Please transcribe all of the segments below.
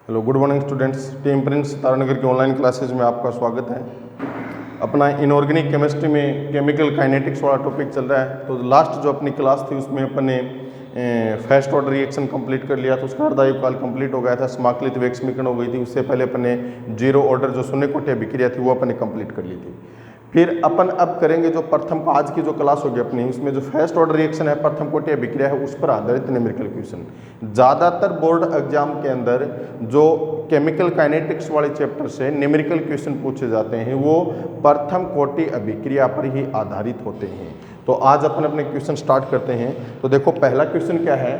Hello, good morning students. Team Prince Taranagar की online classes में आपका स्वागत है। अपना इनऑर्गेनिक केमिस्ट्री में केमिकल काइनेटिक्स वाला टॉपिक चल रहा है। तो लास्ट जो अपनी क्लास थी उसमें अपने फर्स्ट ऑर्डर रिएक्शन कंप्लीट कर लिया, तो उसका अर्धआयु काल कंप्लीट हो गया था, समाकलित वेग समीकरण हो गई थी। उससे पहले अपने जीरो ऑर्डर जो शून्य कोटि अभिक्रिया थी वो अपने कंप्लीट कर ली थी। फिर अपन अब करेंगे जो प्रथम आज की जो क्लास होगी अपनी, उसमें जो फर्स्ट ऑर्डर रिएक्शन है, प्रथम कोटि अभिक्रिया है, उस पर आधारित न्यूमेरिकल क्वेश्चन। ज़्यादातर बोर्ड एग्जाम के अंदर जो केमिकल काइनेटिक्स वाले चैप्टर से न्यूमेरिकल क्वेश्चन पूछे जाते हैं वो प्रथम कोटि अभिक्रिया पर ही आधारित होते हैं। तो आज अपन अपने क्वेश्चन स्टार्ट करते हैं। तो देखो, पहला क्वेश्चन क्या है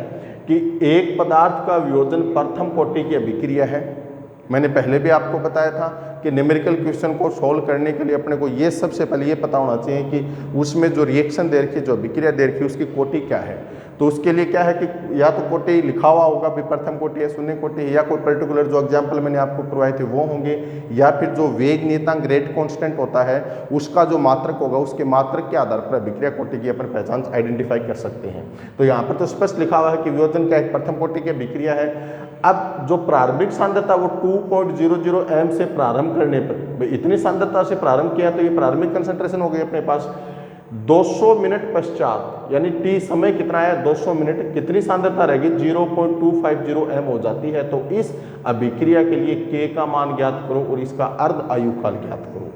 कि एक पदार्थ का वियोजन प्रथम कोटि की अभिक्रिया है। मैंने पहले भी आपको बताया था कि न्यूमेरिकल क्वेश्चन को सॉल्व करने के लिए अपने को ये सबसे पहले ये पता होना चाहिए कि उसमें जो रिएक्शन दे रखी है, जो अभिक्रिया दे रखी है, उसकी कोटि क्या है। तो उसके लिए क्या है कि या तो कोटि लिखा हुआ होगा भी प्रथम कोटि है, शून्य कोटि है, या कोई पर्टिकुलर जो एग्जाम्पल मैंने आपको करवाए थे वो होंगे, या फिर जो वेग नियतांक रेट कांस्टेंट होता है उसका जो मात्रक होगा, उसके मात्रक के आधार पर अभिक्रिया कोटि की अपन पहचान आइडेंटिफाई कर सकते हैं। तो यहाँ पर तो स्पष्ट लिखा हुआ है कि वियोजन क्या एक प्रथम कोटि की अभिक्रिया है। अब जो प्रारंभिक सांद्रता वो 2.00 m से प्रारंभ करने पर, इतनी सांद्रता से प्रारंभ किया तो ये प्रारंभिक कंसंट्रेशन हो गई अपने पास। 200 मिनट पश्चात यानी t समय कितना है, 200 मिनट, कितनी सांद्रता रहेगी, 0.250 m हो जाती है। तो इस अभिक्रिया के लिए k का मान ज्ञात करो और इसका अर्ध आयु काल ज्ञात करो।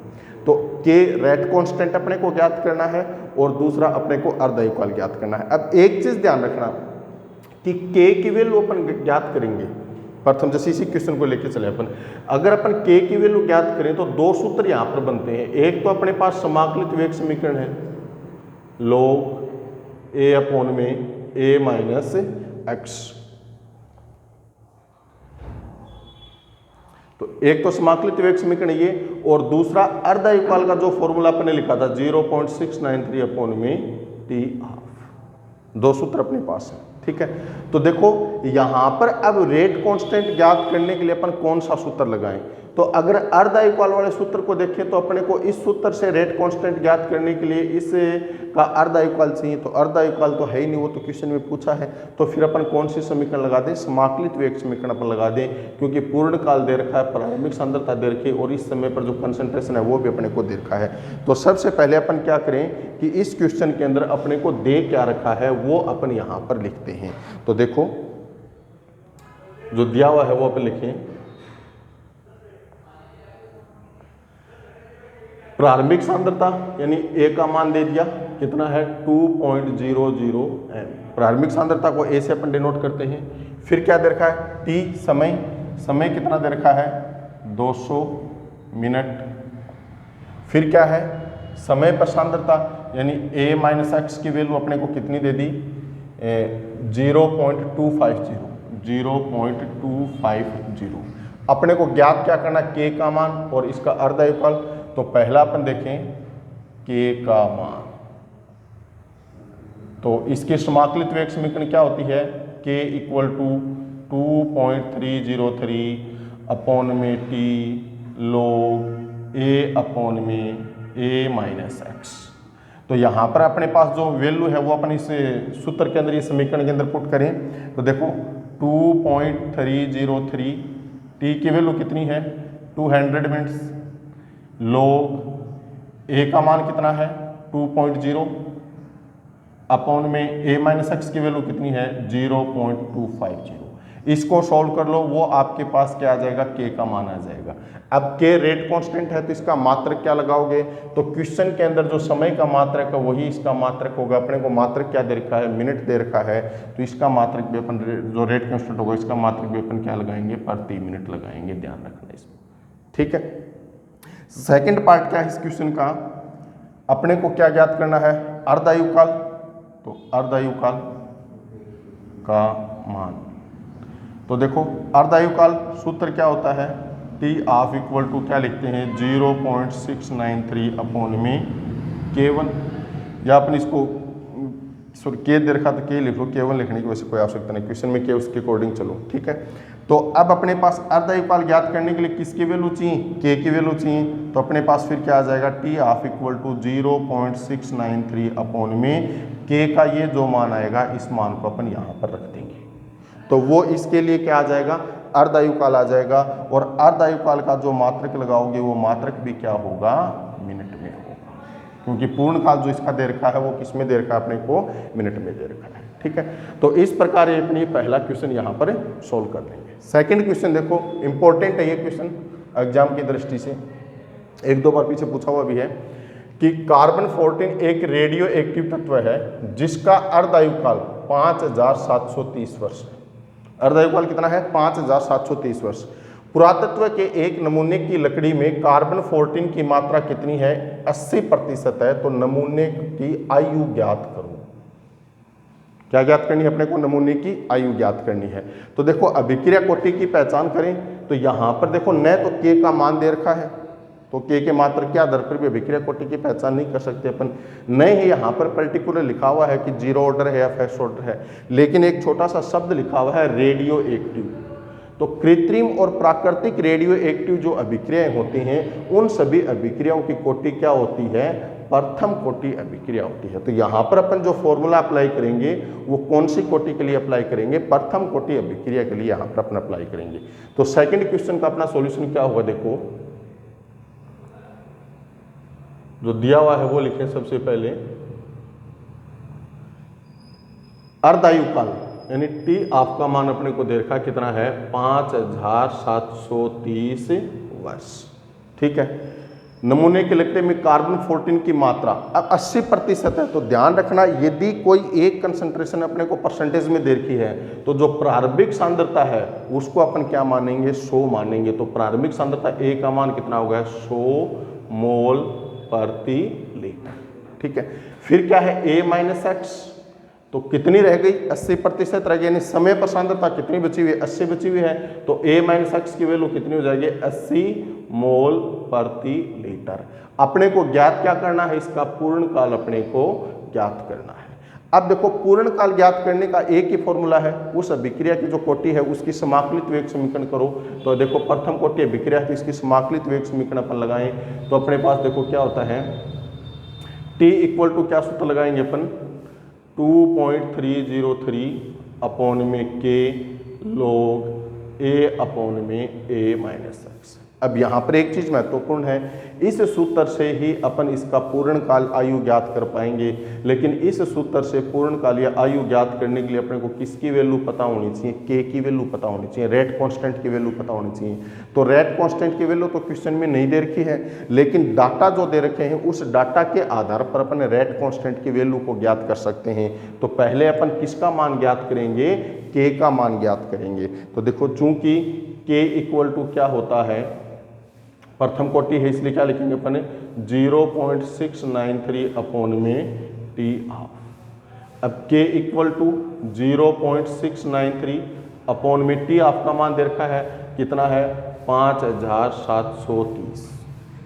तो k रेट कांस्टेंट अपने को ज्ञात करना है और दूसरा अपने को अर्ध आयु काल ज्ञात करना है। अब एक चीज ध्यान रखना कि k की वैल्यू अपन ज्ञात करेंगे प्रथम, जैसे इसी क्वेश्चन को लेके चले अपन, अगर अपन k की वैल्यू ज्ञात करें तो दो सूत्र यहाँ पर बनते हैं। एक तो अपने पास समाकलित वेग समीकरण है, log a अपॉन में a माइनस एक्स। तो एक तो समाकलित वेग समीकरण ये, और दूसरा अर्ध आयु काल का जो फॉर्मूला अपने लिखा था 0.693 अपॉन में t हाफ। दो सूत्र अपने पास है, ठीक है। तो देखो यहां पर अब रेट कांस्टेंट ज्ञात करने के लिए अपन कौन सा सूत्र लगाएं। तो अगर अर्ध आयु काल वाले सूत्र को देखें तो अपने को इस सूत्र से रेट कांस्टेंट ज्ञात करने के लिए इस का अर्ध आयु काल चाहिए। तो अर्ध आयु काल तो है ही नहीं, वो तो क्वेश्चन में पूछा है। तो फिर अपन कौन सी समीकरण लगा दें, समाकलित वेग समीकरण अपन लगा दें, क्योंकि पूर्ण काल दे रखा है, प्रारंभिक सांद्रता दे रखी है और इस समय पर जो कंसंट्रेशन है वो भी अपने को दे रखा है। तो सबसे पहले अपन क्या करें कि इस क्वेश्चन के अंदर अपने को दे क्या रखा है वो अपन यहां पर लिखते हैं। तो देखो जो दिया हुआ है वो अपन लिखें, प्रारंभिक सांद्रता यानी a का मान दे दिया, कितना है 2.00 m। प्रारंभिक सांद्रता को a से अपन डिनोट करते हैं। फिर क्या दे रखा है, t समय, समय कितना दे रखा है 200 मिनट। फिर क्या है समय पर सांद्रता यानी a माइनस एक्स की वैल्यू अपने को कितनी दे दी 0.250। अपने को ज्ञात क्या करना, k का मान और इसका अर्ध आयु काल। तो पहला अपन देखें k का मान, तो इसकी समाकलित वेग समीकरण क्या होती है, k इक्वल टू 2.303 अपॉन में t log a अपॉन में a माइनस एक्स। तो यहाँ पर अपने पास जो वैल्यू है वो अपन इस सूत्र के अंदर, इस समीकरण के अंदर पुट करें। तो देखो 2.303, t की वैल्यू कितनी है 200 मिनट्स, log a का मान कितना है 2.0 अपॉन में a माइनस एक्स की वैल्यू कितनी है 0.250। इसको सॉल्व कर लो, वो आपके पास क्या आ जाएगा, k का मान आ जाएगा। अब k रेट कांस्टेंट है तो इसका मात्रक क्या लगाओगे, तो क्वेश्चन के अंदर जो समय का मात्रक है वही इसका मात्रक होगा। अपने को मात्रक क्या दे रखा है, मिनट दे रखा है, तो इसका मात्रक भी अपन जो रेट कांस्टेंट होगा इसका मात्रक भी अपन क्या लगाएंगे, प्रति मिनट लगाएंगे। ध्यान रखना इसमें, ठीक है। सेकंड पार्ट क्या है इस क्वेश्चन का, अपने को क्या ज्ञात करना है, अर्ध आयु काल। तो अर्ध आयु काल का मान, तो देखो अर्ध आयु काल सूत्र क्या होता है, t हाफ इक्वल टू क्या लिखते हैं 0.693 अपॉन में k1, या अपन इसको सॉरी k दे रखा तो k लिख लो, k1 लिखने की वैसे कोई आवश्यकता नहीं, क्वेश्चन में k उसके अकॉर्डिंग चलो, ठीक है। तो अब अपने पास अर्ध आयु काल ज्ञात करने के लिए किसकी वैल्यू चाहिए, k की वैल्यू चाहिए। तो अपने पास फिर क्या आ जाएगा, t half equal to 0.693 upon में k का ये जो मान आएगा इस मान को अपन यहाँ पर रख देंगे। तो वो इसके लिए क्या आ जाएगा, अर्धायुकाल आ जाएगा, और अर्धायुकाल का जो मात्रक लगाओगे वो मात्रक भी क्या होगा, मिनट में होगा, क्योंकि पूर्ण काल जो इसका दे रखा है वो किस में दे रखा है, अपने को मिनट में दे रखा है। ठीक है, तो इस प्रकार ये अपनी पहला क्वेश्चन यहाँ पर सोल्व कर लेंगे। सेकंड क्वेश्चन देखो, इंपॉर्टेंट है ये क्वेश्चन एग्जाम की दृष्टि से, एक दो बार पीछे पूछा हुआ भी है कि कार्बन 14 एक रेडियो एक्टिव तत्व है जिसका अर्धायुकाल 5730 वर्ष है। अर्धायुकाल कितना है, 5730 वर्ष। पुरातत्व के एक नमूने की लकड़ी में कार्बन 14 की मात्रा कितनी है, 80% है, तो नमूने की आयु ज्ञात करो। क्या ज्ञात करनी है अपने को, नमूने की आयु ज्ञात करनी है। तो देखो अभिक्रिया कोटि की पहचान करें तो यहां पर देखो न तो के का मान दे रखा है, तो के मात्र के आधार पर भी अभिक्रिया कोटि की पहचान नहीं कर सकते अपन। नहीं ही यहाँ पर पर्टिकुलर लिखा हुआ है कि जीरो ऑर्डर है या फर्स्ट ऑर्डर है, लेकिन एक छोटा सा शब्द लिखा हुआ है रेडियो एक्टिव। तो कृत्रिम और प्राकृतिक रेडियो एक्टिव जो अभिक्रियाएं होती हैं उन सभी अभिक्रियाओं की कोटि क्या होती है, प्रथम कोटि अभिक्रिया होती है। तो यहाँ पर अपन जो फॉर्मूला अप्लाई करेंगे वो कौन सी कोटि के लिए अप्लाई करेंगे, प्रथम कोटि अभिक्रिया के लिए यहाँ पर अपन अप्लाई करेंगे। तो सेकंड क्वेश्चन का अपना सॉल्यूशन क्या होगा, देखो जो दिया हुआ है वो लिखें सबसे पहले। अर्धायुकाल यानी टी आपका मान अपने को दे रखा कितना है, 5730 वर्ष। ठीक है, नमूने के लकड़ी में कार्बन 14 की मात्रा अब 80% है, तो ध्यान रखना यदि कोई एक कंसंट्रेशन अपने को परसेंटेज में दे रखी है तो जो प्रारंभिक सांद्रता है उसको अपन क्या मानेंगे, 100 मानेंगे। तो प्रारंभिक सांद्रता ए का मान कितना होगा, 100 मोल प्रति लीटर। ठीक है, फिर क्या है a माइनस एक्स, तो कितनी रह गई, 80% रह गई, यानी समय पर सांद्रता कितनी बची हुई है, 80 बची हुई है। तो a माइनस एक्स की वैल्यू कितनी हो जाएगी, 80 मोल प्रति लीटर। अपने को ज्ञात क्या करना है, इसका पूर्ण काल अपने को ज्ञात करना है। अब देखो पूर्ण काल ज्ञात करने का एक ही फॉर्मूला है, उस अभिक्रिया की जो कोटि है उसकी समाकलित वेग समीकरण करो। तो देखो प्रथम कोटि अभिक्रिया की इसकी समाकलित वेग समीकरण अपन लगाएं तो अपने पास देखो क्या होता है, T इक्वल टू क्या सूत्र लगाएंगे अपन, 2.303 अपॉन में K log A अपॉन में A माइनस एक्स। अब यहाँ पर एक चीज महत्वपूर्ण है, इस सूत्र से ही अपन इसका पूर्ण काल आयु ज्ञात कर पाएंगे, लेकिन इस सूत्र से पूर्ण काल या आयु ज्ञात करने के लिए अपने को किसकी वैल्यू पता होनी चाहिए, के की वैल्यू पता होनी चाहिए, रेट कांस्टेंट की वैल्यू पता होनी चाहिए। तो रेट कांस्टेंट की वैल्यू तो क्वेश्चन में नहीं दे रखी है, लेकिन डाटा जो दे रखे हैं उस डाटा के आधार पर अपन रेट कांस्टेंट की वैल्यू को ज्ञात कर सकते हैं। तो पहले अपन किसका मान ज्ञात करेंगे, के का मान ज्ञात करेंगे। तो देखो चूंकि के इक्वल टू क्या होता है, प्रथम कोटि है इसलिए क्या लिखेंगे अपन 0.693 अपॉन में टी हाफ। अब के इक्वल टू 0.693 अपॉन में टी हाफ का मान दे रखा है कितना है, 5730।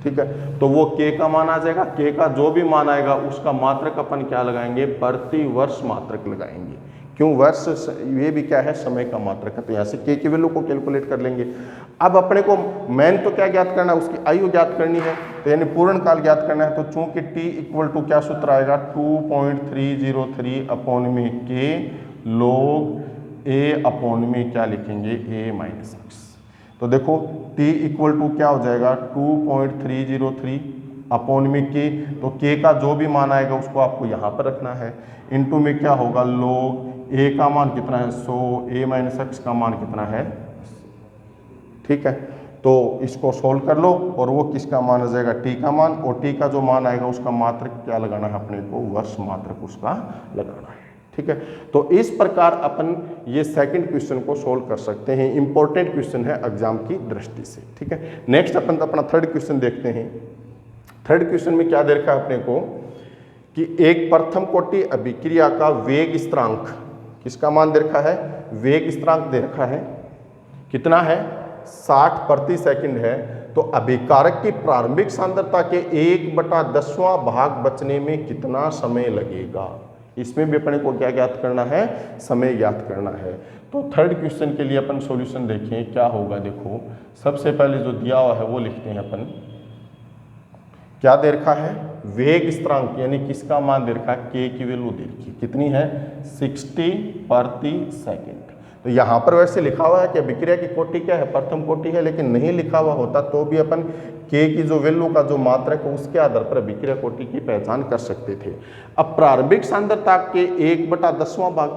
ठीक है, तो वो के का मान आ जाएगा, के का जो भी मान आएगा उसका मात्रक अपन क्या लगाएंगे, प्रति वर्ष मात्रक लगाएंगे। क्यों, वर्ष ये भी क्या है, समय का मात्रक है। तो यहाँ से के की वैल्यू को कैलकुलेट कर लेंगे। अब अपने को मेन तो क्या ज्ञात करना है, उसकी आयु ज्ञात करनी है, तो यानी पूर्ण काल ज्ञात करना है। तो चूंकि t इक्वल टू क्या सूत्र आएगा, 2.303 अपॉन में के log a अपॉन में क्या लिखेंगे, a माइनस एक्स। तो देखो t इक्वल टू क्या हो जाएगा, 2.303 अपॉन में के, तो के का जो भी मान आएगा उसको आपको यहाँ पर रखना है, इनटू में क्या होगा log a का मान कितना है 100, a माइनस एक्स का मान कितना है। ठीक है, तो इसको सोल्व कर लो और वो किसका मान आ जाएगा, t का मान, और t का जो मान आएगा उसका मात्रक क्या लगाना है अपने को, वर्ष मात्रक उसका लगाना है। ठीक है, तो इस प्रकार अपन ये सेकंड क्वेश्चन को सोल्व कर सकते हैं। इंपॉर्टेंट क्वेश्चन है एग्जाम की दृष्टि से। ठीक है, नेक्स्ट अपन अपना थर्ड क्वेश्चन देखते हैं। थर्ड क्वेश्चन में क्या दे रखा है अपने को कि एक प्रथम कोटि अभिक्रिया का वेग स्थिरांक, किसका मान दे रखा है, वेग स्थिरांक दे रखा है कितना है, 60 प्रति सेकंड है। तो अभिकारक की प्रारंभिक सांद्रता के 1/10वां भाग बचने में कितना समय लगेगा, इसमें भी अपने को क्या ज्ञात करना है, समय ज्ञात करना है। तो थर्ड क्वेश्चन के लिए अपन सॉल्यूशन देखें क्या होगा। देखो सबसे पहले जो दिया हुआ है वो लिखते हैं अपन, क्या दे रखा है, वेग स्थिरांक यानी किसका मान दे रखा है, के की वैल्यू दे रखी है कितनी है, 60 प्रति सेकंड। तो यहाँ पर वैसे लिखा हुआ है कि अभिक्रिया की कोटि क्या है, प्रथम कोटि है, लेकिन नहीं लिखा हुआ होता तो भी अपन के की जो वैल्यू का जो मात्रक है उसके आधार पर अभिक्रिया कोटि की पहचान कर सकते थे। अब प्रारंभिक सांद्रता के 1/10वां भाग,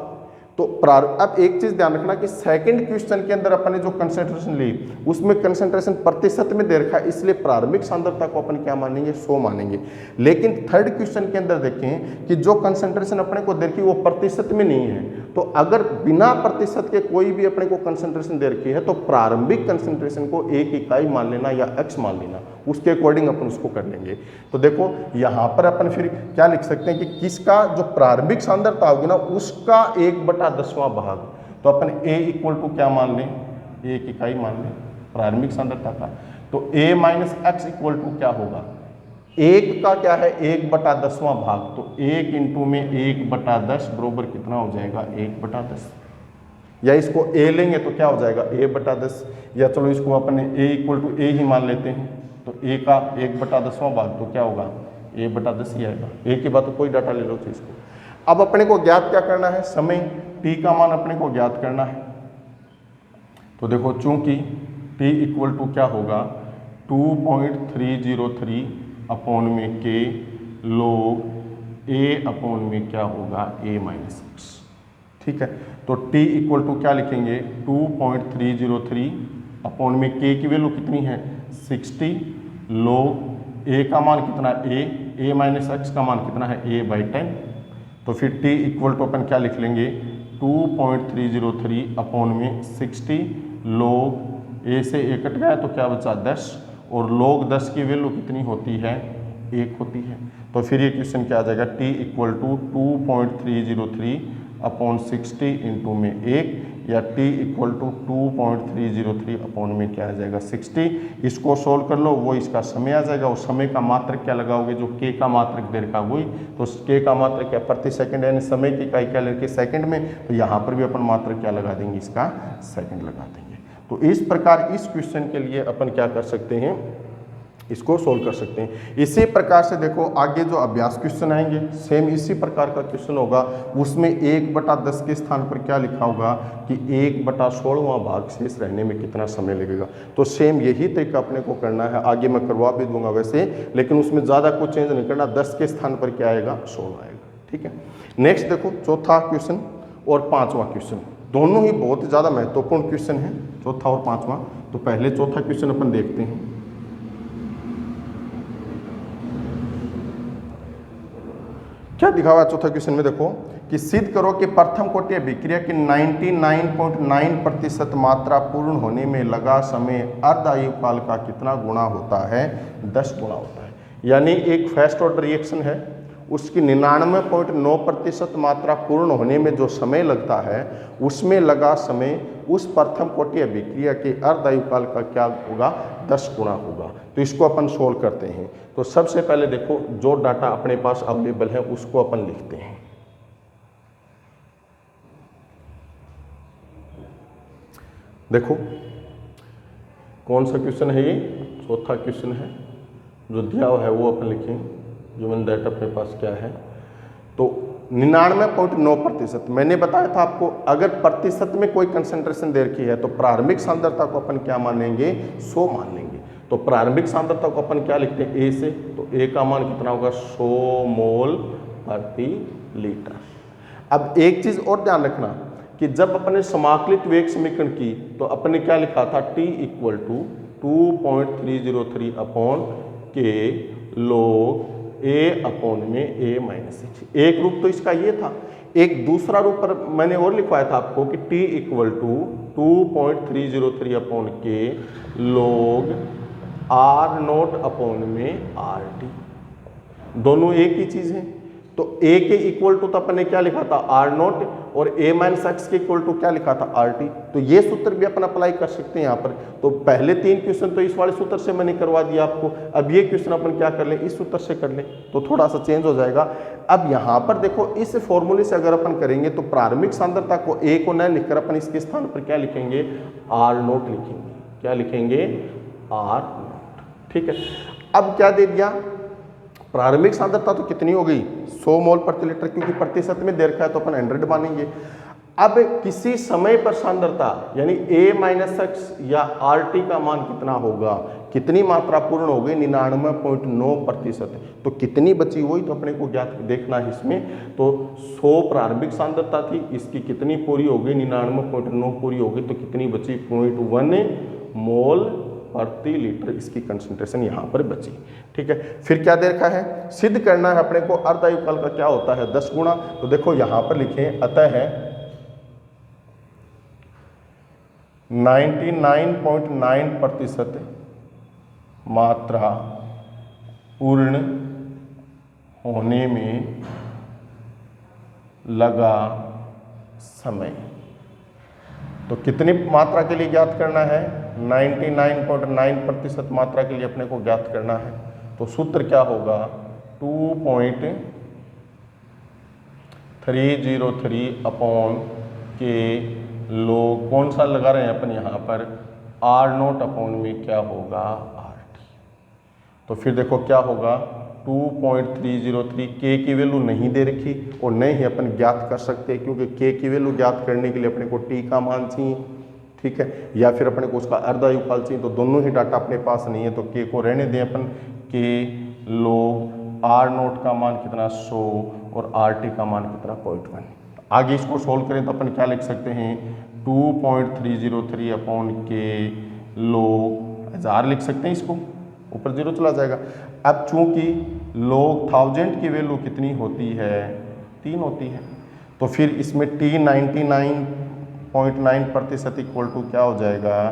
तो अब एक चीज ध्यान रखना कि सेकंड क्वेश्चन के अंदर अपन ने जो कंसेंट्रेशन ली उसमें कंसेंट्रेशन प्रतिशत में दे रखा है, इसलिए प्रारंभिक सांद्रता को अपन क्या मानेंगे, 100 मानेंगे। लेकिन थर्ड क्वेश्चन के अंदर देखें कि जो कंसेंट्रेशन अपने को दे रखी वो प्रतिशत में नहीं है, तो अगर बिना प्रतिशत के कोई भी अपने को कंसेंट्रेशन दे रखी है तो प्रारंभिक कंसेंट्रेशन को 1 इकाई मान लेना या x मान लेना, उसके अकॉर्डिंग अपन उसको कर लेंगे। तो देखो यहाँ पर अपन फिर क्या लिख सकते हैं कि किसका जो प्रारंभिक सांद्रता होगी ना उसका 1/10वां भाग, तो अपन a इक्वल टू क्या मान लें, 1 इकाई मान लें प्रारंभिक सांद्रता का, तो a minus x equal to क्या होगा, 1 का क्या है 1/10वां भाग, तो 1 इंटू में 1/10 बरोबर कितना हो जाएगा 1/10, या इसको a लेंगे तो क्या हो जाएगा a/10, या चलो इसको अपने a इक्वल टू a ही मान लेते हैं, तो a का 1/10वां भाग तो क्या होगा a/10 ही आएगा। a की बात तो कोई डाटा ले लो चीज को। अब अपने को ज्ञात क्या करना है, समय t का मान अपने को ज्ञात करना है। तो देखो चूंकि t इक्वल टू क्या होगा 2.303 अपॉन में k log a अपॉन में क्या होगा a माइनस एक्स, ठीक है। तो t इक्वल टू क्या लिखेंगे 2.303 अपॉन में k की वैल्यू कितनी है 60 log a का मान कितना a माइनस एक्स का मान कितना है a/10, तो फिर t इक्वल टू अपन क्या लिख लेंगे 2.303 अपॉन में 60 log a से a कट गया तो क्या बचा 10, और log 10 की वैल्यू कितनी होती है 1 होती है। तो फिर ये क्वेश्चन क्या आ जाएगा t equal to 2.303 upon 60 into में 1, या t इक्वल टू 2.303 अपॉन में क्या आ जाएगा 60। इसको सोल्व कर लो, वो इसका समय आ जाएगा, और समय का मात्रक क्या लगाओगे जो k का मात्रक दे रखा वही, तो k का मात्रक क्या प्रति सेकंड, यानी समय की इकाई क्या लेके सेकंड में, तो यहाँ पर भी अपन मात्रक क्या लगा देंगे इसका सेकंड लगा देंगे। तो इस प्रकार इस क्वेश्चन के लिए अपन क्या कर सकते हैं, इसको सोल्व कर सकते हैं। इसी प्रकार से देखो आगे जो अभ्यास क्वेश्चन आएंगे सेम इसी प्रकार का क्वेश्चन होगा, उसमें 1/10 के स्थान पर क्या लिखा होगा कि 1/16वां भाग शेष रहने में कितना समय लगेगा। तो सेम यही तरीका अपने को करना है, आगे मैं करवा भी दूंगा वैसे, लेकिन उसमें ज़्यादा कुछ चेंज नहीं करना, 10 के स्थान पर क्या आएगा 16 आएगा, ठीक है। नेक्स्ट देखो चौथा क्वेश्चन और 5वां क्वेश्चन, दोनों ही बहुत ज़्यादा महत्वपूर्ण क्वेश्चन है, चौथा और 5वां। तो पहले चौथा क्वेश्चन अपन देखते हैं। क्या दिखा हुआ है चौथा क्वेश्चन में, देखो कि सिद्ध करो कि प्रथम कोटि अभिक्रिया की 99.9% मात्रा पूर्ण होने में लगा समय अर्ध आयु काल का कितना गुणा होता है, 10 गुणा होता है। यानी एक फर्स्ट ऑर्डर रिएक्शन है, उसकी 99.9% मात्रा पूर्ण होने में जो समय लगता है उसमें लगा समय उस प्रथम कोटि अभिक्रिया के अर्ध आयु काल का क्या होगा 10 गुणा होगा। तो इसको अपन सोल्व करते हैं। तो सबसे पहले देखो जो डाटा अपने पास अवेलेबल है उसको अपन लिखते हैं। देखो कौन सा क्वेश्चन है, ये चौथा क्वेश्चन है, जो दिया हुआ है वो अपन लिखें। ह्यूमन डाटा अपने पास क्या है, तो 99.9%। मैंने बताया था आपको अगर प्रतिशत में कोई कंसंट्रेशन दे रखी है तो प्रारंभिक सांद्रता को अपन क्या मानेंगे 100 मान लेंगे। तो प्रारंभिक सांद्रता को अपन क्या लिखते हैं A से, तो A का मान कितना होगा 100 मोल प्रति लीटर। अब एक चीज और ध्यान रखना कि जब अपने समाकलित वेग समीकरण की तो अपने क्या लिखा था T equal to 2.303 upon K log A upon में A माइनस एच। एक रूप तो इसका ये था, एक दूसरा रूप पर मैंने और लिखवाया था आपको कि T equal to 2.303 upon K log R naught upon में RT, दोनों एक ही चीज है। तो A के इक्वल टू तो अपन ने क्या लिखा था R नोट, और A माइनस एक्स के इक्वल टू क्या लिखा था RT। तो ये सूत्र भी अपन अप्लाई कर सकते हैं यहाँ पर। तो पहले 3 क्वेश्चन तो इस वाले सूत्र से मैंने करवा दिया आपको, अब ये क्वेश्चन अपन क्या कर लें, इस सूत्र से कर लें, तो थोड़ा सा चेंज हो जाएगा। अब यहाँ पर देखो इस फॉर्मूले से अगर अपन करेंगे तो प्रारंभिक सांद्रता को A को न लिखकर अपन इसके स्थान पर क्या लिखेंगे R नोट लिखेंगे। क्या लिखेंगे R नोट, ठीक है। अब क्या दे दिया, प्रारंभिक सांद्रता तो कितनी हो गई 100 मोल प्रति लीटर, क्योंकि प्रतिशत में दे रखा है तो अपन 100 मानेंगे। अब किसी समय पर सांद्रता यानी a माइनस एक्स या RT का मान कितना होगा, कितनी मात्रा पूर्ण हो गई, 99.9%। तो कितनी बची वही तो अपने को ज्ञात देखना है इसमें। तो 100 प्रारंभिक सांद्रता थी, इसकी कितनी पूरी हो गई, 99.9 पूरी हो गई, तो कितनी बची, 0.1 मोल प्रति लीटर इसकी कंसंट्रेशन यहाँ पर बची। ठीक है, फिर क्या देखा है, सिद्ध करना है अपने को अर्ध आयुकाल का क्या होता है, 10 गुना। तो देखो यहाँ पर लिखें, अतः है 99.9% मात्रा पूर्ण होने में लगा समय। तो कितनी मात्रा के लिए ज्ञात करना है, 99.9% मात्रा के लिए अपने को ज्ञात करना है। तो सूत्र क्या होगा, 2.303 अपॉन के लोग कौन सा लगा रहे हैं अपन यहाँ पर, R0 अपॉन में क्या होगा, RT। तो फिर देखो क्या होगा, 2.303, के की वैल्यू नहीं दे रखी और नहीं ही अपन ज्ञात कर सकते क्योंकि के की वैल्यू ज्ञात करने के लिए अपने को टी का मान चाहिए। ठीक है, या फिर अपने को उसका अर्ध आयुकाल चाहिए। तो दोनों ही डाटा अपने पास नहीं है, तो के को रहने दें अपन, के लोग R0 का मान कितना 100 और RT का मान कितना 0.1। आगे इसको सोल्व करें तो अपन क्या लिख सकते हैं, 2.303 अपॉन के लोग 1000 लिख सकते हैं, इसको ऊपर 0 चला जाएगा। अब चूंकि लोग 1000 की वैल्यू कितनी होती है, 3 होती है, तो फिर इसमें T 99.9% इक्वल टू क्या हो जाएगा,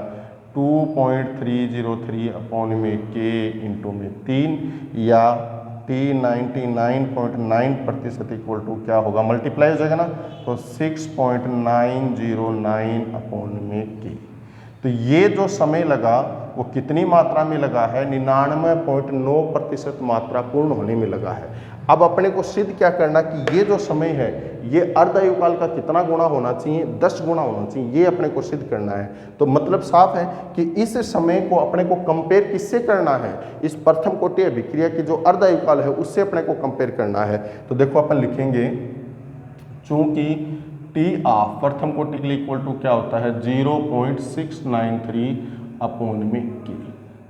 2.303 अपॉन में के इंटू में 3, या T 99.9% इक्वल टू क्या होगा, मल्टीप्लाई हो जाएगा ना, तो 6.909 अपॉन में के। तो ये जो समय लगा वो कितनी मात्रा में लगा है, 99.9% मात्रा पूर्ण होने में लगा है। अब अपने को सिद्ध क्या करना कि ये जो समय है ये अर्ध आयुकाल का कितना गुना होना चाहिए, 10 गुना होना चाहिए, ये अपने को सिद्ध करना है। तो मतलब साफ है कि इस समय को अपने को कंपेयर किससे करना है, इस प्रथम कोटि अभिक्रिया की जो अर्ध आयुकाल है उससे अपने को कंपेयर करना है। तो देखो अपन लिखेंगे, चूंकि टी ऑफ प्रथम कोटि के लिए इक्वल टू क्या होता है, 0.693 अपॉन में के।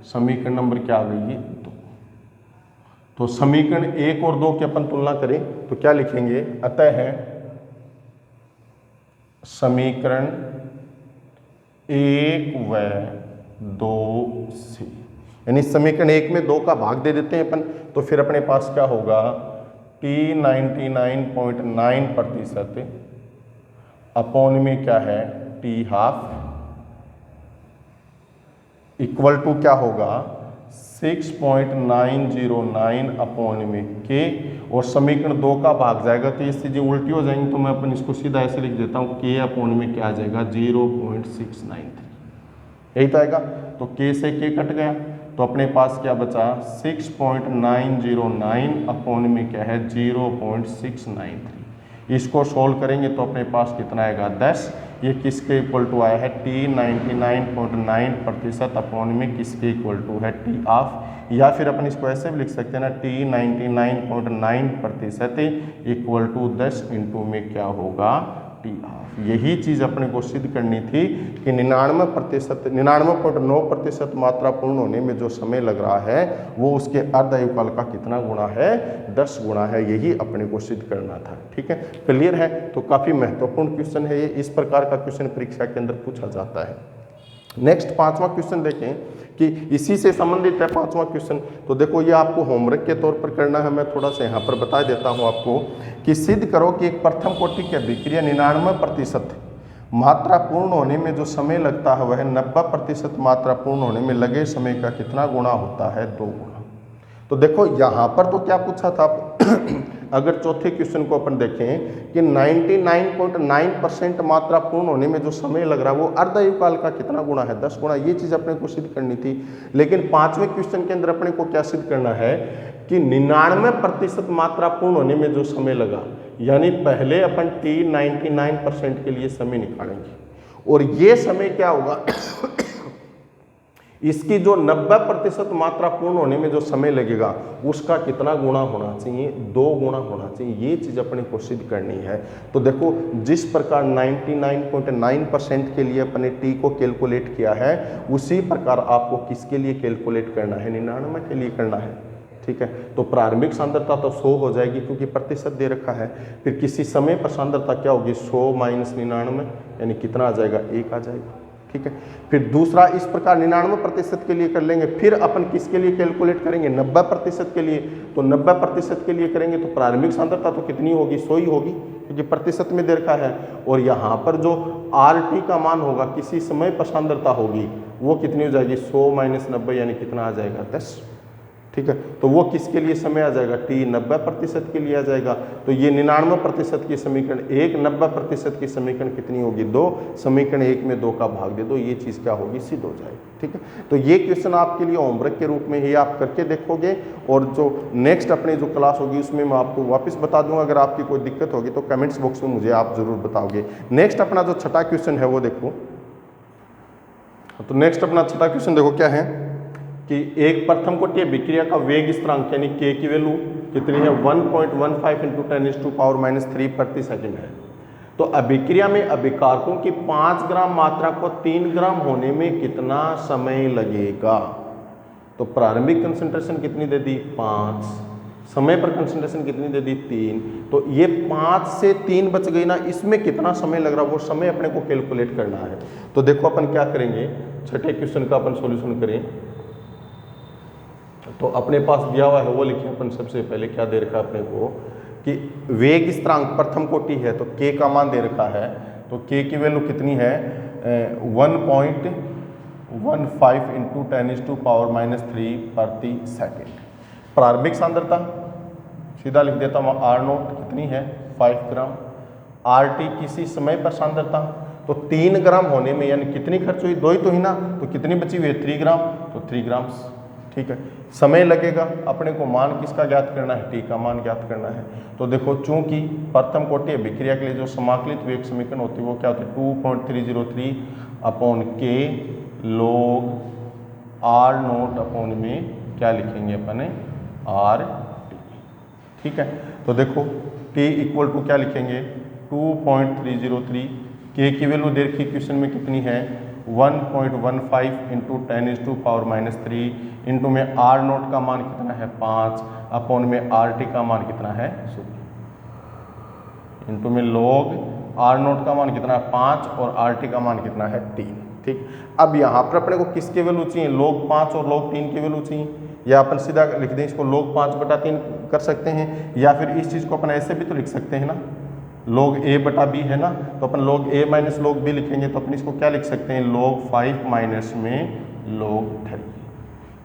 समीकरण नंबर क्या आ गई है, 2। तो समीकरण 1 और 2 की अपन तुलना करें तो क्या लिखेंगे, अतः है समीकरण 1 व 2 से, यानी समीकरण 1 में 2 का भाग दे देते हैं अपन, तो फिर अपने पास क्या होगा, T 99.9% अपॉन में क्या है, T हाफ इक्वल टू क्या होगा, 6.909 अपॉन में के, और समीकरण 2 का भाग जाएगा तो ये चीजें उल्टी हो जाएंगी, तो मैं अपन इसको सीधा ऐसे लिख देता हूँ, के अपॉन में क्या आ जाएगा, 0.693, यही तो आएगा। तो के से के कट गया तो अपने पास क्या बचा, 6.909 अपॉन में क्या है, 0.693। इसको सोल्व करेंगे तो अपने पास कितना आएगा, 10। ये किसके इक्वल टू आया है, T 99.9% अपॉन में किसके इक्वल टू है, T ऑफ, या फिर अपन इसको ऐसे भी लिख सकते हैं ना, T 99.9% इक्वल टू 10 इंटू में क्या होगा, T ऑफ। यही चीज अपने को सिद्ध करनी थी कि 99.9% मात्रा पूर्ण होने में जो समय लग रहा है वो उसके अर्ध आयुकाल का कितना गुना है, 10 गुना है। यही अपने को सिद्ध करना था। ठीक है, क्लियर है। तो काफी महत्वपूर्ण क्वेश्चन है ये, इस प्रकार का क्वेश्चन परीक्षा के अंदर पूछा जाता है। नेक्स्ट 5वां क्वेश्चन देखें कि इसी से संबंधित है 5वां क्वेश्चन। तो देखो ये आपको होमवर्क के तौर पर करना है, मैं थोड़ा सा यहाँ पर बता देता हूँ आपको कि सिद्ध करो कि एक प्रथम कोटि की अभिक्रिया 99% मात्रा पूर्ण होने में जो समय लगता है वह 90% मात्रा पूर्ण होने में लगे समय का कितना गुना होता है, 2 गुना। तो देखो यहाँ पर तो क्या पूछा था अगर चौथे क्वेश्चन को अपन देखें कि 99.9% मात्रा पूर्ण होने में जो समय लग रहा है वो अर्ध आयुकाल का कितना गुना है, 10 गुना। ये चीज अपने को सिद्ध करनी थी। लेकिन 5वें क्वेश्चन के अंदर अपने को क्या सिद्ध करना है कि 99% मात्रा पूर्ण होने में जो समय लगा, यानी पहले अपन T 99% के लिए समय निकालेंगे और ये समय क्या होगा इसकी जो 90% मात्रा पूर्ण होने में जो समय लगेगा उसका कितना गुणा होना चाहिए, 2 गुणा होना चाहिए। ये चीज़ अपने को सिद्ध करनी है। तो देखो जिस प्रकार 99.9% के लिए अपने टी को कैलकुलेट किया है उसी प्रकार आपको किसके लिए कैलकुलेट करना है, 99 के लिए करना है। ठीक है, तो प्रारंभिक सांद्रता तो 100 हो जाएगी क्योंकि प्रतिशत दे रखा है। फिर किसी समय पर सांद्रता क्या होगी, 100 माइनस 99 यानी कितना आ जाएगा, 1 आ जाएगा। ठीक है, फिर दूसरा इस प्रकार 99% के लिए कर लेंगे। फिर अपन किसके लिए कैलकुलेट करेंगे, 90% के लिए। तो 90% के लिए करेंगे तो प्रारंभिक सांद्रता तो कितनी होगी, 100 ही होगी क्योंकि प्रतिशत में दे रखा है। और यहाँ पर जो RT का मान होगा किसी समय पर सांद्रता होगी वो कितनी हो जाएगी, 100 माइनस 90 यानी कितना आ जाएगा, 10। ठीक है, तो वो किसके लिए समय आ जाएगा, T 90% के लिए आ जाएगा। तो ये 99% की समीकरण 1, 90% की समीकरण कितनी होगी, 2। समीकरण 1 में 2 का भाग दे दो, ये चीज़ क्या होगी, सिद्ध हो जाएगी। ठीक है, तो ये क्वेश्चन आपके लिए होमवर्क के रूप में ही आप करके देखोगे और जो नेक्स्ट अपनी जो क्लास होगी उसमें मैं आपको वापस बता दूंगा। अगर आपकी कोई दिक्कत होगी तो कमेंट्स बॉक्स में मुझे आप जरूर बताओगे। नेक्स्ट अपना जो छठा क्वेश्चन है वो देखो। तो नेक्स्ट अपना छठा क्वेश्चन देखो क्या है कि एक प्रथम कोटि अभिक्रिया का वेग स्थिरांक यानी k की वैल्यू कितनी है, 1.15 इंटू 10⁻³ प्रति सेकंड है। तो अभिक्रिया में अभिकारकों की 5 ग्राम मात्रा को 3 ग्राम होने में कितना समय लगेगा। तो प्रारंभिक कंसंट्रेशन कितनी दे दी, 5। समय पर कंसंट्रेशन कितनी दे दी, 3। तो ये 5 से 3 बच गई ना, इसमें कितना समय लग रहा है वो समय अपने को कैलकुलेट करना है। तो देखो अपन क्या करेंगे, छठे क्वेश्चन का अपन सॉल्यूशन करें। तो अपने पास दिया हुआ है वो लिखें अपन। सबसे पहले क्या दे रखा है अपने को कि वेग स्थिरांक प्रथम कोटि है तो k का मान दे रखा है। तो k की वैल्यू कितनी है, 1.15 इंटू 10⁻³ प्रति सेकेंड। प्रारंभिक सांद्रता सीधा लिख देता हूँ, R0 कितनी है, 5 ग्राम। RT किसी समय पर सांद्रता तो 3 ग्राम होने में यानी कितनी खर्च हुई, 2 ही तो ही ना, तो कितनी बची हुई है, 3 ग्राम। तो 3 ग्राम। ठीक है, समय लगेगा अपने को, मान किसका ज्ञात करना है, T का मान ज्ञात करना है। तो देखो चूंकि प्रथम कोटि अभिक्रिया के लिए जो समाकलित वेग समीकरण होती है वो क्या होती है, 2.303/K log R0 अपॉन में क्या लिखेंगे अपन, RT। ठीक है, तो देखो T इक्वल टू क्या लिखेंगे, 2.303। K की वैल्यू दे रखी क्वेश्चन में कितनी है, 1.15 इंटू 10⁻³ इंटू में R0 का मान कितना है, 5 अपॉन में RT का मान कितना है, 0 इंटू में log R0 का मान कितना है, 5 और RT का मान कितना है, 3। ठीक, अब यहाँ पर अपने को किसके वैल्यू चाहिए, log 5 और log 3 की वैल्यू चाहिए। या अपन सीधा लिख दें इसको, log 5/3 कर सकते हैं, या फिर इस चीज़ को अपन ऐसे भी तो लिख सकते हैं ना, log A/B है ना, तो अपन log A minus log B लिखेंगे तो अपन इसको क्या लिख सकते हैं, log 5 माइनस में log 3।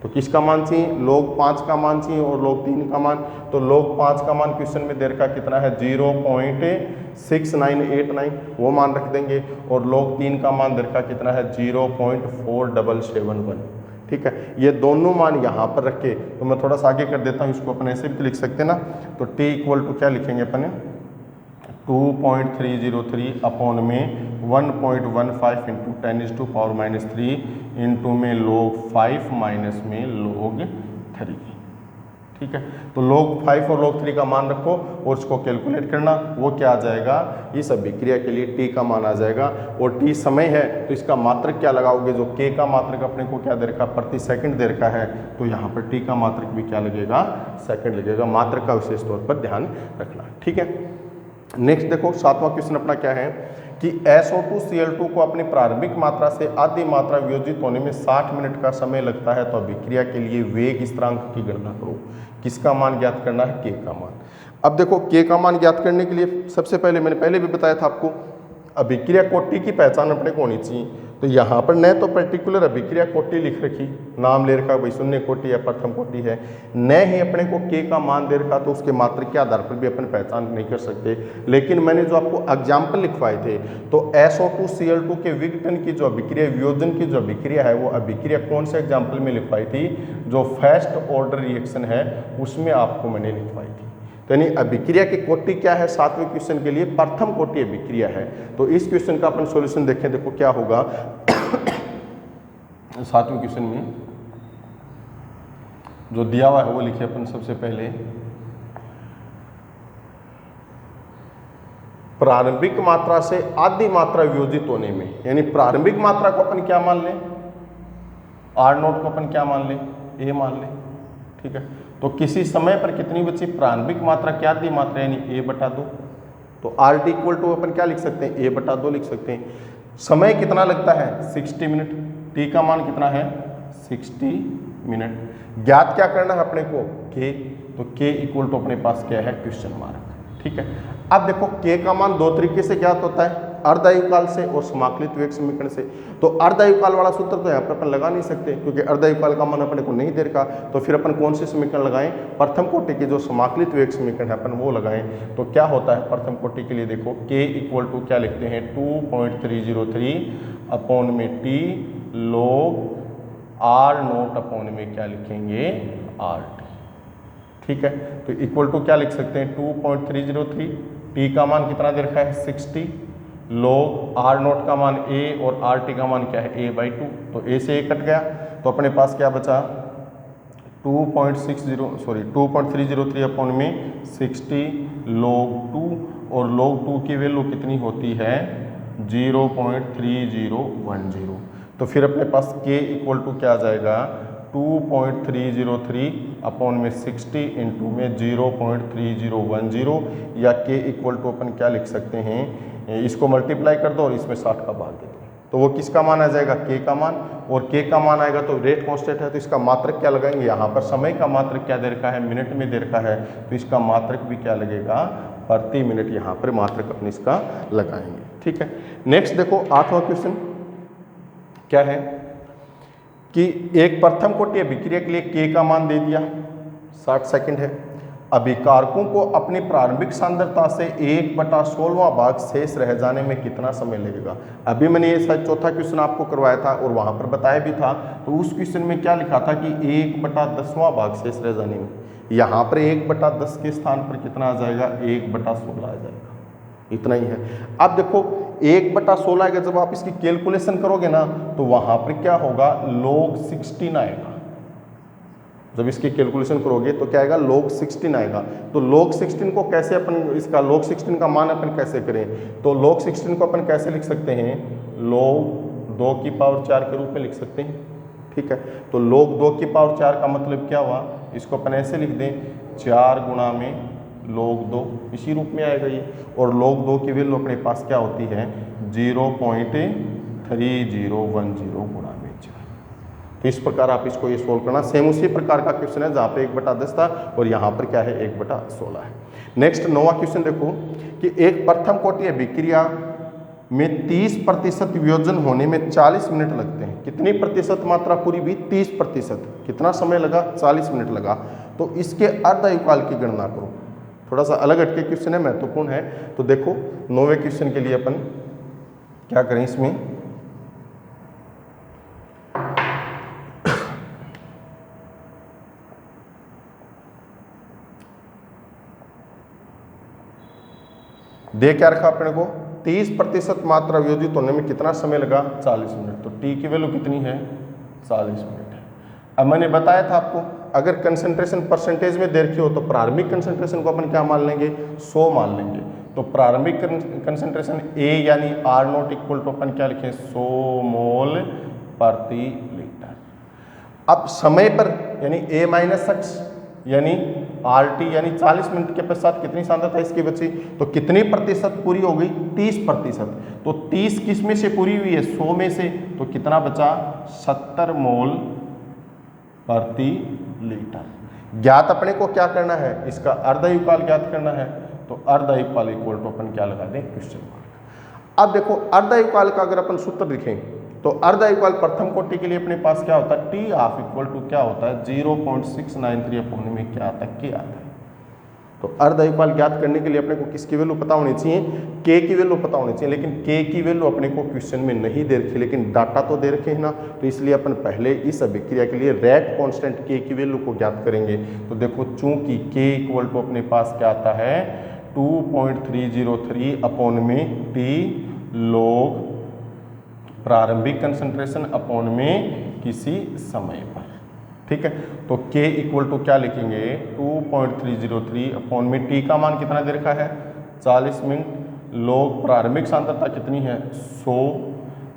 तो किसका मान चाहिए, log 5 का मान चाहिए और log 3 का मान। तो log 5 का मान क्वेश्चन में दे रखा कितना है, 0.6989 वो मान रख देंगे, और log 3 का मान दे रखा कितना है, 0.4771। ठीक है, ये दोनों मान यहाँ पर रखे। तो मैं थोड़ा सा आगे कर देता हूँ, इसको अपन ऐसे भी तो लिख सकते हैं ना। तो T इक्वल टू क्या लिखेंगे अपन, 2.303 अपॉन में 1.15 इंटू 10⁻³ इंटू में log 5 माइनस में log 3। ठीक है, तो log 5 और log 3 का मान रखो और उसको कैलकुलेट करना, वो क्या आ जाएगा, इस अभिक्रिया के लिए T का मान आ जाएगा। और T समय है तो इसका मात्रक क्या लगाओगे, जो K का मात्रक अपने को क्या दे रखा, प्रति सेकंड दे रखा है, तो यहाँ पर T का मात्रक भी क्या लगेगा, सेकंड लगेगा। मात्रक का विशेष तौर पर ध्यान रखना। ठीक है, नेक्स्ट देखो 7वां क्वेश्चन अपना क्या है कि SO2Cl2 को अपनी प्रारंभिक मात्रा से आधी मात्रा वियोजित होने में 60 मिनट का समय लगता है। तो अभिक्रिया के लिए वेग स्थिरांक की गणना करो। किसका मान ज्ञात करना है, K का मान। अब देखो K का मान ज्ञात करने के लिए सबसे पहले मैंने पहले भी बताया था आपको, अभिक्रिया कोटि की पहचान अपने को होनी चाहिए। तो यहाँ पर न तो पर्टिकुलर अभिक्रिया कोटि लिख रखी, नाम ले रखा भाई शून्य कोटि या प्रथम कोटि है, न ही अपने को K का मान दे रखा, तो उसके मात्रक के आधार पर भी अपन पहचान नहीं कर सकते। लेकिन मैंने जो आपको एग्जाम्पल लिखवाए थे, तो SO2Cl2 के विघटन की जो अभिक्रिया, वियोजन की जो अभिक्रिया है, वो अभिक्रिया कौन से एग्जाम्पल में लिखवाई थी, जो फर्स्ट ऑर्डर रिएक्शन है उसमें आपको मैंने लिखवाई थी। तो यानी अभिक्रिया की कोटि क्या है, 7वें क्वेश्चन के लिए प्रथम कोटि अभिक्रिया है। तो इस क्वेश्चन का अपन सॉल्यूशन देखें, देखो क्या होगा 7वें क्वेश्चन में जो दिया हुआ है वो लिखे अपन सबसे पहले। प्रारंभिक मात्रा से आधी मात्रा वियोजित होने में, यानी प्रारंभिक मात्रा को अपन क्या मान लें, आर नोट को अपन क्या मान लें, ए मान लें। ठीक है, तो किसी समय पर कितनी बची प्रारंभिक मात्रा क्या आधी मात्रा, यानी ए बटा 2। तो आर टी इक्वल टू अपन क्या लिख सकते हैं, ए बटा 2 लिख सकते हैं। समय कितना लगता है 60 मिनट, टी का मान कितना है 60 मिनट। ज्ञात क्या करना है अपने को, के, तो के इक्वल टू अपने पास क्या है क्वेश्चन मार्क। ठीक है, अब देखो के का मान दो तरीके से ज्ञात होता है, अर्धायुकाल से और समाकलित वेग समीकरण से। तो अर्धायुकाल वाला सूत्र तो यहाँ पर अपन लगा नहीं सकते क्योंकि अर्धायुकाल का मान अपने को नहीं दे रखा, तो फिर अपन कौन से समीकरण लगाएं, प्रथम कोटि के जो समाकलित वेग समीकरण है अपन वो लगाएं। तो क्या होता है प्रथम कोटि के लिए, देखो के इक्वल टू क्या लिखते हैं 2.303 अपॉन में T log R naught upon में क्या लिखेंगे आर टी। ठीक है, तो इक्वल टू क्या लिख सकते हैं 2.303, टी का मान कितना दे रखा है 60, log आर नोट का मान a और आर टी का मान क्या है a/2। तो a से a कट गया तो अपने पास क्या बचा 2.303 अपॉन में 60 log 2, और log 2 की वैल्यू कितनी होती है 0.3010। तो फिर अपने पास k इक्वल टू क्या आ जाएगा 2.303 अपॉन में 60 इंटू में 0.3010, या k इक्वल टू अपन क्या लिख सकते हैं, इसको मल्टीप्लाई कर दो और इसमें 60 का भाग दे दो, तो वो किसका मान आ जाएगा k का मान। और k का मान आएगा तो रेट कांस्टेंट है तो इसका मात्रक क्या लगाएंगे, यहाँ पर समय का मात्रक क्या दे रखा है मिनट में दे रखा है, तो इसका मात्रक भी क्या लगेगा प्रति मिनट, यहाँ पर मात्रक अपने इसका लगाएंगे। ठीक है, नेक्स्ट देखो 8वां क्वेश्चन क्या है कि एक प्रथम कोटि अभिक्रिया के लिए k का मान दे दिया 60 सेकंड है। अभिकारकों को अपनी प्रारंभिक सांद्रता से 1/16वां भाग शेष रह जाने में कितना समय लगेगा। अभी मैंने ये शायद चौथा क्वेश्चन आपको करवाया था और वहां पर बताया भी था, तो उस क्वेश्चन में क्या लिखा था कि 1/10वां भाग शेष रह जाने में, यहाँ पर 1/10 के स्थान पर कितना आ जाएगा 1/16 आ जाएगा, इतना ही है। अब देखो 1/16 आएगा, जब आप इसकी कैलकुलेशन करोगे ना तो वहां पर क्या होगा log 16 आएगा। जब इसकी कैलकुलेशन करोगे तो क्या आएगा log 16 आएगा। तो log 16 को कैसे अपन इसका log 16 का मान अपन कैसे करें, तो log 16 को अपन कैसे लिख सकते हैं log 2 की पावर 4 के रूप में लिख सकते हैं। ठीक है, तो log 2 की पावर 4 का मतलब क्या हुआ, इसको अपन ऐसे लिख दें 4 गुणा में log 2, इसी रूप में आएगा ये। और log 2 की वैल्यू अपने पास क्या होती है 0.3010 गुणा में 4। तो इस प्रकार आप इसको ये सोल्व करना। सेम उसी प्रकार का क्वेश्चन है जहाँ पे 1/10 था और यहाँ पर क्या है 1/16 है। नेक्स्ट 9वां क्वेश्चन देखो कि एक प्रथम कोटि अभिक्रिया में 30% वियोजन होने में 40 मिनट लगते हैं। कितनी प्रतिशत मात्रा पूरी हुई 30%, कितना समय लगा 40 मिनट लगा। तो इसके अर्धायुकाल की गणना करो। थोड़ा सा अलग हटके क्वेश्चन है, महत्वपूर्ण है। तो देखो 9वें क्वेश्चन के लिए अपन क्या करें, इसमें दे क्या रखा अपने को 30% मात्रा वियोजित होने में कितना समय लगा 40 मिनट। तो टी की वैल्यू कितनी है 40 मिनट है। अब मैंने बताया था आपको अगर कंसंट्रेशन परसेंटेज में दे रखी हो तो प्रारंभिक कंसंट्रेशन को अपन क्या मान लेंगे 100 मान लेंगे। तो प्रारंभिक कंसंट्रेशन A यानी आर नोट इक्वल टू अपन क्या लिखें 100 मोल प्रति लीटर। अब समय पर यानी A माइनस x यानी RT यानी 40 मिनट के पश्चात कितनी सांद्रता इसकी बची, तो कितनी प्रतिशत पूरी हो गई 30%। तो 30 किस में से पूरी हुई है 100 में से, तो कितना बचा 70 मोल प्रति लीटर। ज्ञात अपने को क्या करना है, इसका अर्धायुकाल ज्ञात करना है। तो अर्धायुकाल इक्वल टू अपन क्या लगा दें क्वेश्चन मार्क। अब देखो अर्धायुकाल का अगर अपन सूत्र लिखें तो अर्धायुकाल प्रथम कोटि के लिए अपने पास क्या होता है टी हाफ इक्वल टू क्या होता है 0.693 अपॉन में क्या आता है के आता है। तो अर्धायुकाल ज्ञात करने के लिए अपने को किसकी वैल्यू पता होनी चाहिए के की वैल्यू पता होनी चाहिए। लेकिन के की वैल्यू अपने को क्वेश्चन में नहीं दे रखी, लेकिन डाटा तो दे रखे हैं ना, तो इसलिए अपन पहले इस अभिक्रिया के लिए रेट कांस्टेंट के की वैल्यू को ज्ञात करेंगे। तो देखो चूंकि के इक्वल टू अपने पास क्या आता है 2.303 अपॉन में टी log प्रारंभिक कंसंट्रेशन अपॉन में किसी समय पर। ठीक है, तो K इक्वल टू क्या लिखेंगे 2.303 अपॉन में T का मान कितना दे रखा है 40 मिनट, लोग प्रारंभिक सांद्रता कितनी है 100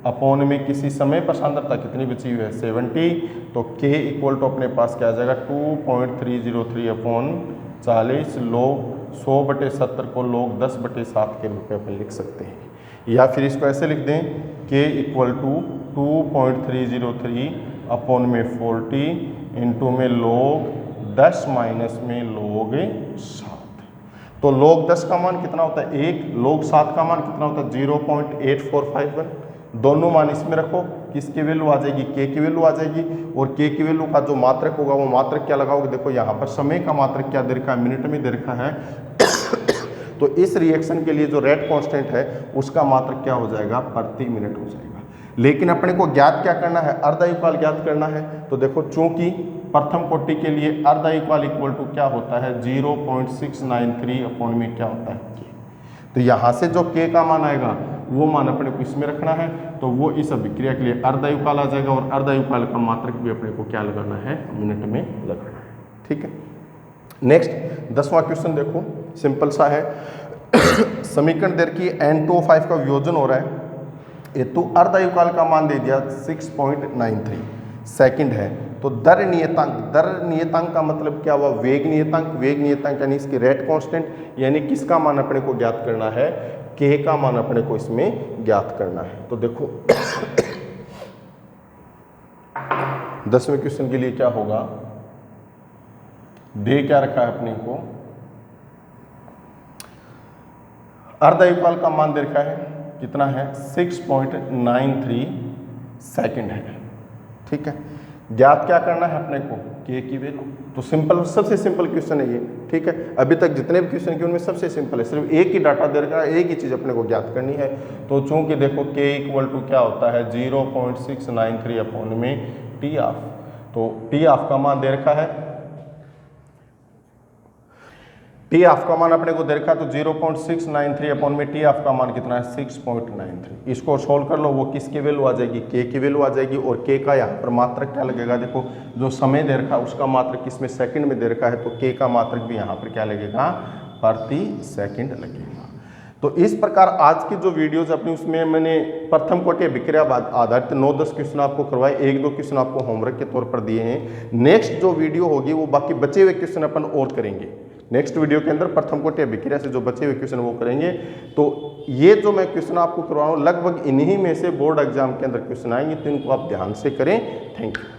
अपॉन में किसी समय पर सांद्रता कितनी बची हुई है 70, तो K इक्वल टू अपने पास क्या आ जाएगा 2.303 अपॉन 40, लोग 100/70 को लोग 10/7 के रूप में अपन लिख सकते हैं, या फिर इसको ऐसे लिख दें K इक्वल टू 2.303 अपॉन में 40 इंटू में लोग 10 माइनस में लोग 7। तो लोग 10 का मान कितना होता है 1, लोग 7 का मान कितना होता है 0.8451। दोनों मान इसमें रखो, किसकी वैल्यू आ जाएगी K की वैल्यू आ जाएगी, और K की वैल्यू का जो मात्रक होगा वो मात्रक क्या लगाओगे, देखो यहाँ पर समय का मात्रक क्या दे रखा है मिनट में दे रखा है तो इस रिएक्शन के लिए जो रेट कांस्टेंट है उसका मात्रक क्या हो जाएगा प्रति मिनट हो जाएगा। लेकिन अपने को ज्ञात क्या करना है अर्धायुकाल ज्ञात करना है, तो देखो चूंकि प्रथम कोटि के लिए अर्धायुकाल इक्वल टू क्या होता है 0.693 अपॉन में क्या होता है K, तो यहाँ से जो K का मान आएगा वो मान अपने को इसमें रखना है, तो वो इस अभिक्रिया के लिए अर्धायुकाल आ जाएगा, और अर्धायुकाल का मात्रक भी अपने को क्या लगाना है मिनट में लगाना है। ठीक है, नेक्स्ट 10वां क्वेश्चन देखो, सिंपल सा है समीकरण दर की N2O5 का वियोजन हो रहा है, ये तो अर्धायुकाल का मान दे दिया 6.93 सेकंड है, तो दर नियतांक का मतलब क्या हुआ वेग नियतांक यानी इसकी रेट कांस्टेंट, यानी किसका मान अपने को ज्ञात करना है K का मान अपने को इसमें ज्ञात करना है। तो देखो 10वें क्वेश्चन के लिए क्या होगा, दे क्या रखा है अपने को अर्धायुकाल का मान दे रखा है कितना है 6.93 सेकंड है। ठीक है, ज्ञात क्या करना है अपने को K की वैल्यू, तो सिंपल सबसे सिंपल क्वेश्चन है ये। ठीक है, अभी तक जितने भी क्वेश्चन किए उनमें सबसे सिंपल है, सिर्फ एक ही डाटा दे रखा है, एक ही चीज अपने को ज्ञात करनी है। तो चूंकि देखो K इक्वल टू क्या होता है 0.693 अपॉन में T ऑफ, तो T ऑफ का मान दे रखा है, T ऑफ का मान अपने को दे रखा है तो 0.693 अपॉन में T ऑफ का मान कितना है 6.93। इसको सोल्व कर लो, वो किसकी वैल्यू आ जाएगी K की वैल्यू आ जाएगी, और K का यहाँ पर मात्रक क्या लगेगा, देखो जो समय दे रखा है उसका मात्रक इसमें सेकंड में दे रखा है, तो K का मात्रक भी यहाँ पर क्या लगेगा प्रति सेकंड लगेगा। तो इस प्रकार आज की जो वीडियोज अपनी उसमें मैंने प्रथम कोटि अभिक्रिया आधारित 9-10 क्वेश्चन आपको करवाए, 1-2 क्वेश्चन आपको होमवर्क के तौर पर दिए हैं। नेक्स्ट जो वीडियो होगी वो बाकी बचे हुए क्वेश्चन अपन और करेंगे, नेक्स्ट वीडियो के अंदर प्रथम कोटि अभिक्रिया से जो बचे हुए क्वेश्चन वो करेंगे। तो ये जो मैं क्वेश्चन आपको करवा रहा हूँ लगभग इन्हीं में से बोर्ड एग्जाम के अंदर क्वेश्चन आएंगे, तो इनको आप ध्यान से करें। Thank you.